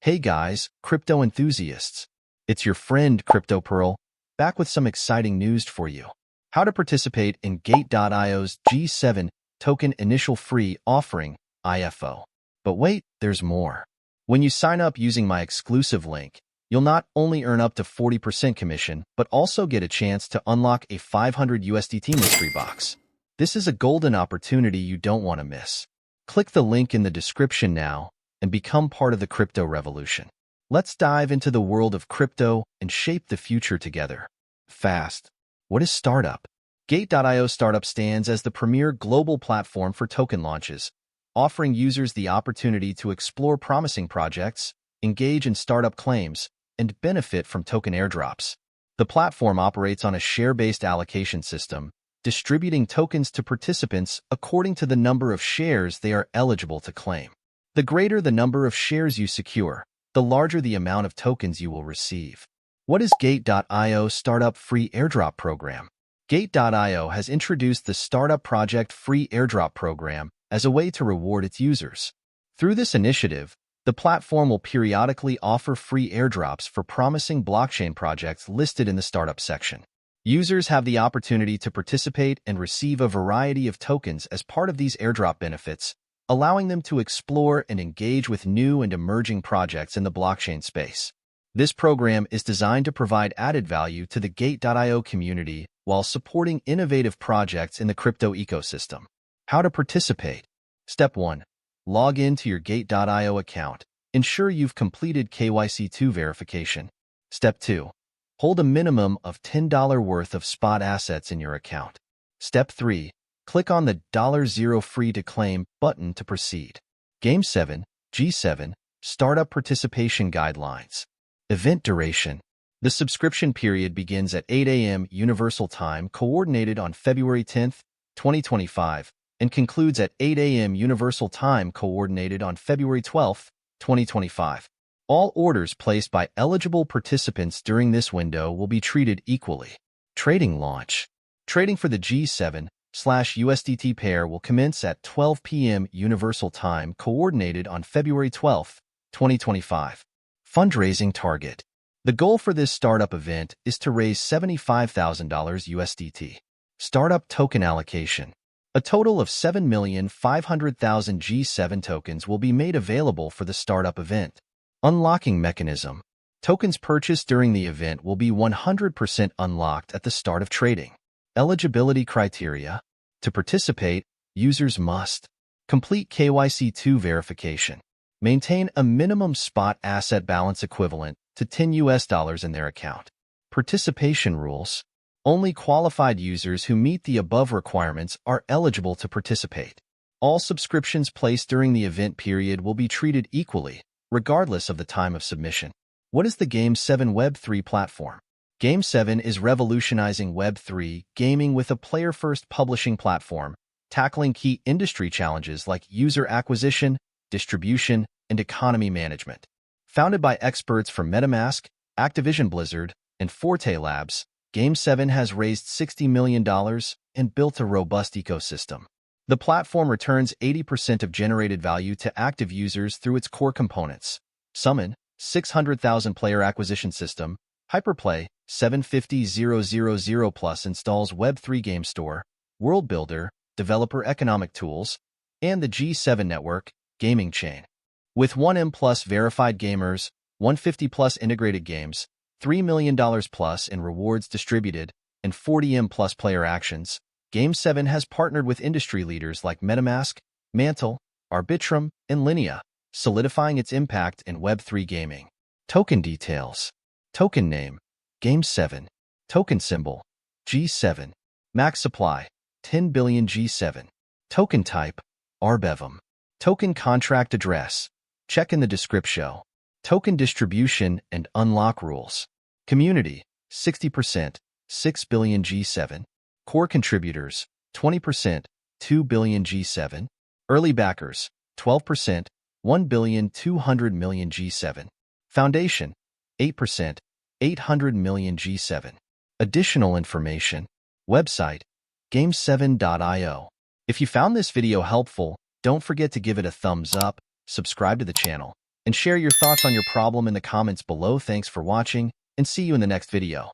Hey guys, crypto enthusiasts. It's your friend Crypto Pearl, back with some exciting news for you. How to participate in Gate.io's G7 token initial free offering, IFO. But wait, there's more. When you sign up using my exclusive link, you'll not only earn up to 40% commission, but also get a chance to unlock a 500 USDT mystery box. This is a golden opportunity you don't want to miss. Click the link in the description now and become part of the crypto revolution. Let's dive into the world of crypto and shape the future together. Fast. What is Startup? Gate.io Startup stands as the premier global platform for token launches, offering users the opportunity to explore promising projects, engage in startup claims, and benefit from token airdrops. The platform operates on a share-based allocation system, distributing tokens to participants according to the number of shares they are eligible to claim. The greater the number of shares you secure, the larger the amount of tokens you will receive. What is Gate.io Startup Free Airdrop Program? Gate.io has introduced the Startup Project Free Airdrop Program as a way to reward its users. Through this initiative, the platform will periodically offer free airdrops for promising blockchain projects listed in the startup section. Users have the opportunity to participate and receive a variety of tokens as part of these airdrop benefits, allowing them to explore and engage with new and emerging projects in the blockchain space. This program is designed to provide added value to the Gate.io community while supporting innovative projects in the crypto ecosystem. How to participate? Step 1. Log in to your Gate.io account. Ensure you've completed KYC2 verification. Step 2. Hold a minimum of $10 worth of spot assets in your account. Step 3. Click on the $0 free to claim button to proceed. Game7, G7, Startup Participation Guidelines. Event duration. The subscription period begins at 8 a.m. Universal Time coordinated on February 10, 2025, and concludes at 8 a.m. Universal Time coordinated on February 12, 2025. All orders placed by eligible participants during this window will be treated equally. Trading launch. Trading for the G7/USDT pair will commence at 12 p.m. Universal Time coordinated on February 12, 2025. Fundraising target. The goal for this startup event is to raise $75,000 USDT. Startup token allocation. A total of 7,500,000 G7 tokens will be made available for the startup event. Unlocking mechanism. Tokens purchased during the event will be 100% unlocked at the start of trading. Eligibility criteria. To participate, users must complete KYC2 verification, maintain a minimum spot asset balance equivalent to $10 in their account. Participation rules. Only qualified users who meet the above requirements are eligible to participate. All subscriptions placed during the event period will be treated equally, regardless of the time of submission. What is the Game7 Web3 platform? Game7 is revolutionizing Web3 gaming with a player-first publishing platform, tackling key industry challenges like user acquisition, distribution, and economy management. Founded by experts from MetaMask, Activision Blizzard, and Forte Labs, Game7 has raised $60 million and built a robust ecosystem. The platform returns 80% of generated value to active users through its core components. Summon, 600,000 player acquisition system, Hyperplay, 750,000 plus installs Web3 Game Store, World Builder, Developer Economic Tools, and the G7 Network, Gaming Chain. With 1M plus verified gamers, 150 plus integrated games, $3 million plus in rewards distributed, and 40M plus player actions, Game7 has partnered with industry leaders like MetaMask, Mantle, Arbitrum, and Linea, solidifying its impact in Web3 gaming. Token details. Token name, Game7. Token symbol, G7. Max supply, 10 billion G7. Token type, RBEVM. Token contract address, check in the description. Token distribution and unlock rules. Community, 60%, 6 billion G7. Core contributors, 20%, 2 billion G7. Early backers, 12%, 1,200 million G7. Foundation, 8%, 800 million G7. Additional information. Website, game7.io. If you found this video helpful, don't forget to give it a thumbs up, subscribe to the channel, and share your thoughts on your problem in the comments below. Thanks for watching, and see you in the next video.